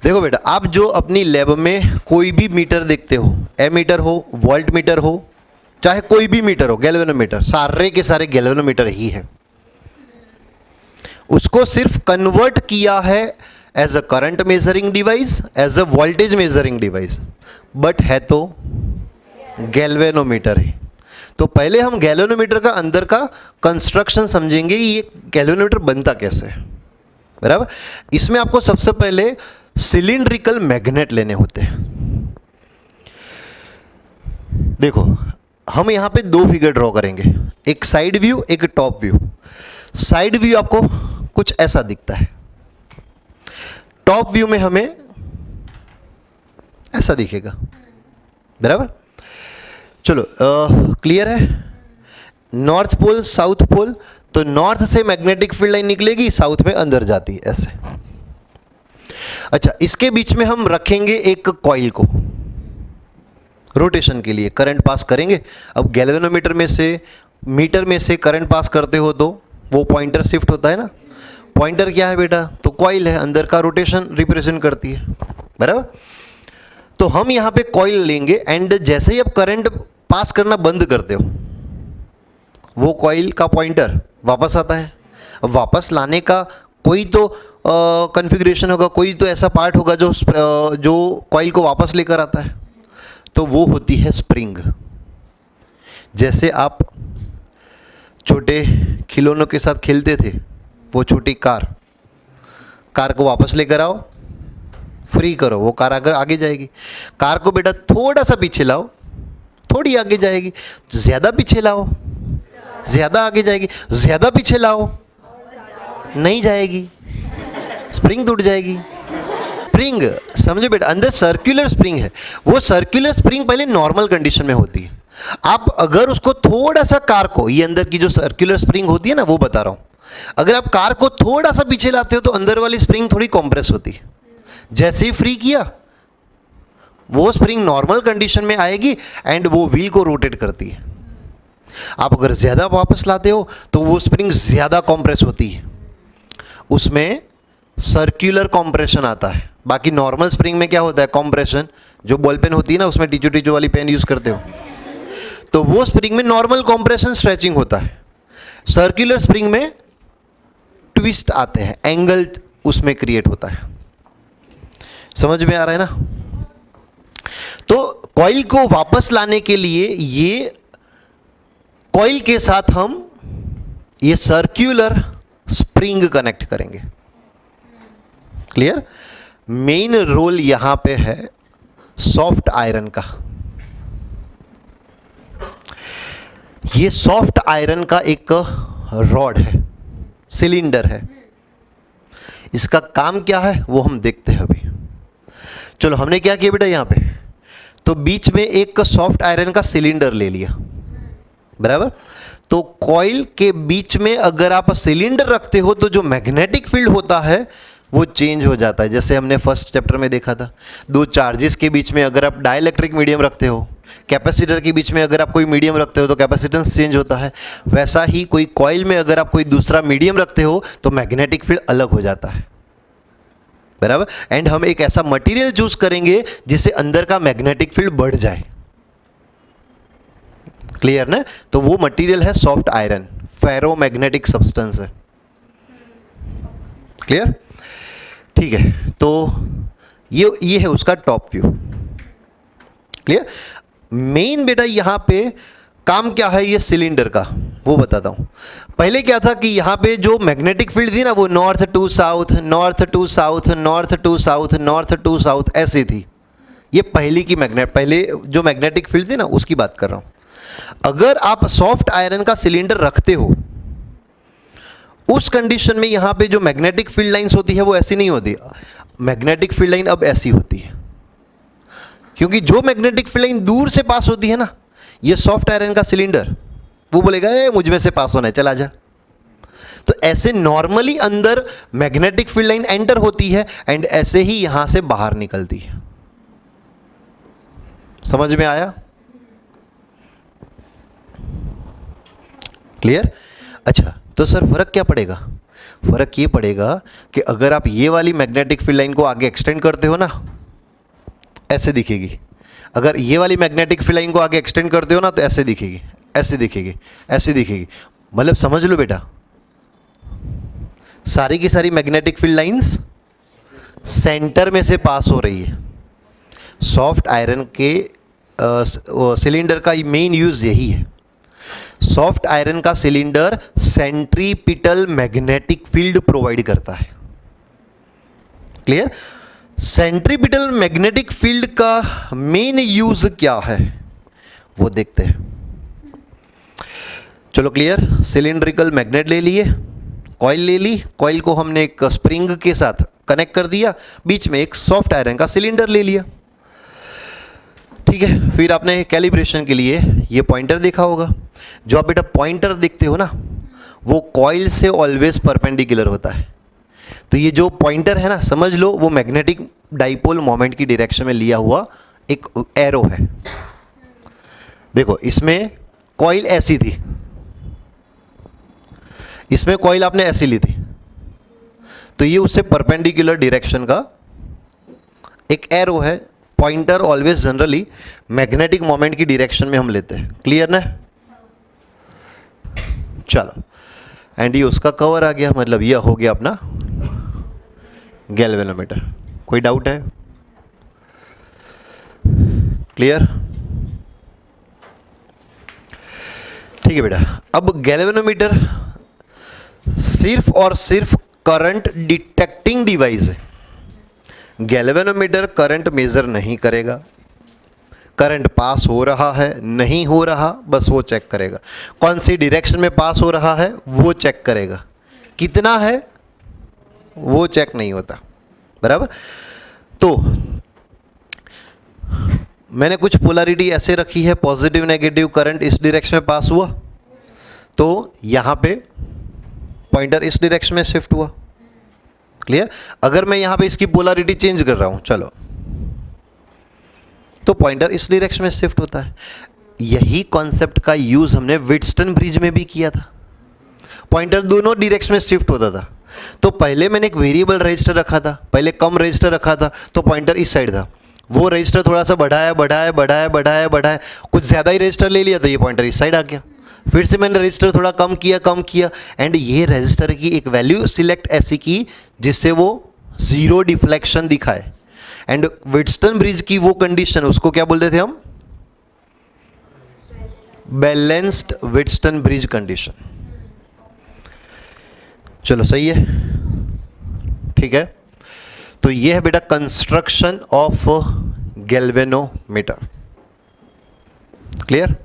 देखो बेटा, आप जो अपनी लैब में कोई भी मीटर देखते हो, एमीटर हो, वोल्ट मीटर हो, चाहे कोई भी मीटर हो, गैल्वेनोमीटर, सारे के सारे गैल्वेनोमीटर ही है। उसको सिर्फ कन्वर्ट किया है as a current measuring device, as a voltage measuring device, but है तो गैल्वेनोमीटर है। तो पहले हम गैल्वेनोमीटर का अंदर का कंस्ट्रक्शन समझेंगे, ये गैल्वेनोमीटर बनता कैसे है, बराबर। इसमें आपको सबसे पहले सिलिंड्रिकल मैग्नेट लेने होते हैं। देखो, हम यहां पे दो फिगर ड्रॉ करेंगे, एक साइड व्यू, एक टॉप व्यू। साइड व्यू आपको कुछ ऐसा दिखता है, टॉप व्यू में हमें ऐसा दिखेगा, बराबर। चलो, क्लियर है। नॉर्थ पोल, साउथ पोल, तो नॉर्थ से मैग्नेटिक फील्ड लाइन निकलेगी, साउथ में अंदर जाती है ऐसे। अच्छा, इसके बीच में हम रखेंगे एक कॉइल को रोटेशन के लिए, करंट पास करेंगे। अब गैल्वेनोमीटर में से, मीटर में से करंट पास करते हो तो वो पॉइंटर शिफ्ट होता है ना। पॉइंटर क्या है बेटा? तो कॉइल है, अंदर का रोटेशन रिप्रेजेंट करती है, बराबर। तो हम यहाँ पे कॉइल लेंगे एंड जैसे ही आप करंट पास करना बंद करते हो, वो कॉइल का पॉइंटर वापस आता है। अब वापस लाने का कोई तो कॉन्फ़िगरेशन होगा, कोई तो ऐसा पार्ट होगा जो कॉइल को वापस लेकर आता है, तो वो होती है स्प्रिंग। जैसे आप छोटे खिलौनों के साथ खेलते थे, वो छोटी कार को वापस लेकर आओ, फ्री करो, वो कार अगर आगे जाएगी। कार को बेटा थोड़ा सा पीछे लाओ, थोड़ी आगे जाएगी। ज़्यादा पीछे लाओ, ज़्यादा आगे जाएगी। ज़्यादा पीछे लाओ, नहीं जाएगी, स्प्रिंग टूट जाएगी। स्प्रिंग समझो बेटा, अंदर सर्कुलर स्प्रिंग है। वो सर्कुलर स्प्रिंग पहले नॉर्मल कंडीशन में होती है। आप अगर उसको थोड़ा सा, कार को, ये अंदर की जो सर्कुलर स्प्रिंग होती है ना, वो बता रहा हूँ, अगर आप कार को थोड़ा सा पीछे लाते हो तो अंदर वाली स्प्रिंग थोड़ी कॉम्प्रेस होती है। जैसे ही फ्री किया, वो स्प्रिंग नॉर्मल कंडीशन में आएगी एंड वो व्हील को रोटेट करती है। आप अगर ज़्यादा वापस लाते हो तो वो स्प्रिंग ज़्यादा कॉम्प्रेस होती है, उसमें सर्कुलर कॉम्प्रेशन आता है। बाकी नॉर्मल स्प्रिंग में क्या होता है? कॉम्प्रेशन। जो बॉल पेन होती है ना, उसमें टीचू टीचू वाली पेन यूज़ करते हो, तो वो स्प्रिंग में नॉर्मल कॉम्प्रेशन, स्ट्रेचिंग होता है। सर्कुलर स्प्रिंग में ट्विस्ट आते हैं, एंगल उसमें क्रिएट होता है। समझ में आ रहा है ना? तो कॉइल को वापस लाने के लिए ये कॉइल के साथ हम ये सर्कुलर स्प्रिंग कनेक्ट करेंगे। क्लियर? मेन रोल यहां पे है सॉफ्ट आयरन का। ये सॉफ्ट आयरन का एक रॉड है, सिलेंडर है। इसका काम क्या है वो हम देखते हैं अभी। चलो, हमने क्या किया बेटा यहां पे, तो बीच में एक सॉफ्ट आयरन का सिलेंडर ले लिया, बराबर। तो कॉइल के बीच में अगर आप सिलेंडर रखते हो तो जो मैग्नेटिक फील्ड होता है वो चेंज हो जाता है। जैसे हमने फर्स्ट चैप्टर में देखा था, दो चार्जेस के बीच में अगर आप डाइलेक्ट्रिक मीडियम रखते हो, कैपेसिटर के बीच में अगर आप कोई मीडियम रखते हो तो कैपेसिटेंस चेंज होता है। वैसा ही कोई कॉइल में अगर आप कोई दूसरा मीडियम रखते हो तो मैग्नेटिक फील्ड अलग हो जाता है, बराबर। एंड हम एक ऐसा मटेरियल चूज करेंगे जिससे अंदर का मैग्नेटिक फील्ड बढ़ जाए। क्लियर ना? तो वो मटेरियल है सॉफ्ट आयरन, फेरोमैग्नेटिक सब्सटेंस है। क्लियर? ठीक है, तो ये है उसका टॉप व्यू। क्लियर? मेन बेटा यहां पे काम क्या है ये सिलेंडर का, वो बताता हूं। पहले क्या था कि यहां पे जो मैग्नेटिक फील्ड थी ना, वो north to south, north to south, north to south, north to south ऐसी थी। ये पहले जो मैग्नेटिक फील्ड थी ना, उसकी बात कर रहा हूं। अगर आप सॉफ्ट आयरन का सिलेंडर रखते हो, उस कंडीशन में यहां पे जो मैग्नेटिक फील्ड लाइंस होती है वो ऐसी नहीं होती। मैग्नेटिक फील्ड लाइन अब ऐसी होती है, क्योंकि जो मैग्नेटिक फील्ड लाइन दूर से पास होती है ना, ये सॉफ्ट आयरन का सिलेंडर वो बोलेगा ए मुझ में से पास होना है, चला जा। तो ऐसे नॉर्मली अंदर मैग्नेटिक फील्ड लाइन एंटर होती है एंड ऐसे ही यहां से बाहर निकलती है। समझ में आया? क्लियर? अच्छा, तो सर फर्क क्या पड़ेगा? फ़र्क ये पड़ेगा कि अगर आप ये वाली मैग्नेटिक फील्ड लाइन को आगे एक्सटेंड करते हो ना, ऐसे दिखेगी। अगर ये वाली मैग्नेटिक फील्ड लाइन को आगे एक्सटेंड करते हो ना तो ऐसे दिखेगी, ऐसे दिखेगी, ऐसे दिखेगी। मतलब समझ लो बेटा, सारी की सारी मैग्नेटिक फील्ड लाइंस सेंटर में से पास हो रही है। सॉफ्ट आयरन के सिलेंडर का मेन यूज़ यही है। सॉफ्ट आयरन का cylinder centripetal magnetic field provide करता है। क्लियर? सेंट्रीपिटल मैग्नेटिक फील्ड का मेन यूज क्या है वो देखते हैं। चलो क्लियर, सिलिंड्रिकल मैग्नेट ले लिए, कॉइल ले ली, कॉइल को हमने एक स्प्रिंग के साथ कनेक्ट कर दिया, बीच में एक सॉफ्ट आयरन का सिलेंडर ले लिया। ठीक है, फिर आपने कैलिब्रेशन के लिए ये पॉइंटर देखा होगा। जो आप बेटा पॉइंटर देखते हो ना, वो कॉइल से ऑलवेज परपेंडिकुलर होता है। तो ये जो पॉइंटर है ना, समझ लो वो मैग्नेटिक डाइपोल मोमेंट की डायरेक्शन में लिया हुआ एक एरो है। देखो इसमें कॉइल ऐसी थी, इसमें कॉइल आपने ऐसी ली थी, तो ये उससे परपेंडिकुलर डायरेक्शन का एक एरो है। Pointer always generally magnetic moment की डायरेक्शन में हम लेते हैं। क्लियर ना? चलो, एंड ये उसका कवर आ गया, मतलब ये हो गया अपना गैल्वेनोमीटर। कोई डाउट है? क्लियर? ठीक है बेटा, अब गैल्वेनोमीटर सिर्फ और सिर्फ करंट डिटेक्टिंग डिवाइस है। गैल्वेनोमीटर करंट मेजर नहीं करेगा, करंट पास हो रहा है नहीं हो रहा बस वो चेक करेगा, कौन सी डायरेक्शन में पास हो रहा है वो चेक करेगा, कितना है वो चेक नहीं होता। बराबर? तो मैंने कुछ पोलैरिटी ऐसे रखी है, पॉजिटिव नेगेटिव, करंट इस डायरेक्शन में पास हुआ तो यहाँ पे पॉइंटर इस डायरेक्शन में शिफ्ट हुआ। क्लियर? अगर मैं यहाँ पे इसकी पोलैरिटी चेंज कर रहा हूँ, चलो, तो पॉइंटर इस डायरेक्शन में शिफ्ट होता है। यही कॉन्सेप्ट का यूज हमने व्हिटस्टन ब्रिज में भी किया था। पॉइंटर दोनों डायरेक्शन में शिफ्ट होता था। तो पहले मैंने एक वेरिएबल रजिस्टर रखा था, पहले कम रजिस्टर रखा था, तो पॉइंटर इस साइड था। वो रजिस्टर थोड़ा सा बढ़ाया बढ़ाया बढ़ाया बढ़ाया बढ़ाया, कुछ ज़्यादा ही रजिस्टर ले लिया तो ये पॉइंटर इस साइड आ गया। फिर से मैंने रजिस्टर थोड़ा कम किया एंड ये रजिस्टर की एक वैल्यू सिलेक्ट ऐसी की जिससे वो ज़ीरो डिफ्लेक्शन दिखाए। एंड व्हिटस्टन ब्रिज की वो कंडीशन, उसको क्या बोलते थे हम? Balanced Wheatstone bridge condition. चलो सही है, ठीक है। तो ये है बेटा कंस्ट्रक्शन ऑफ गैल्वेनोमीटर। क्लियर?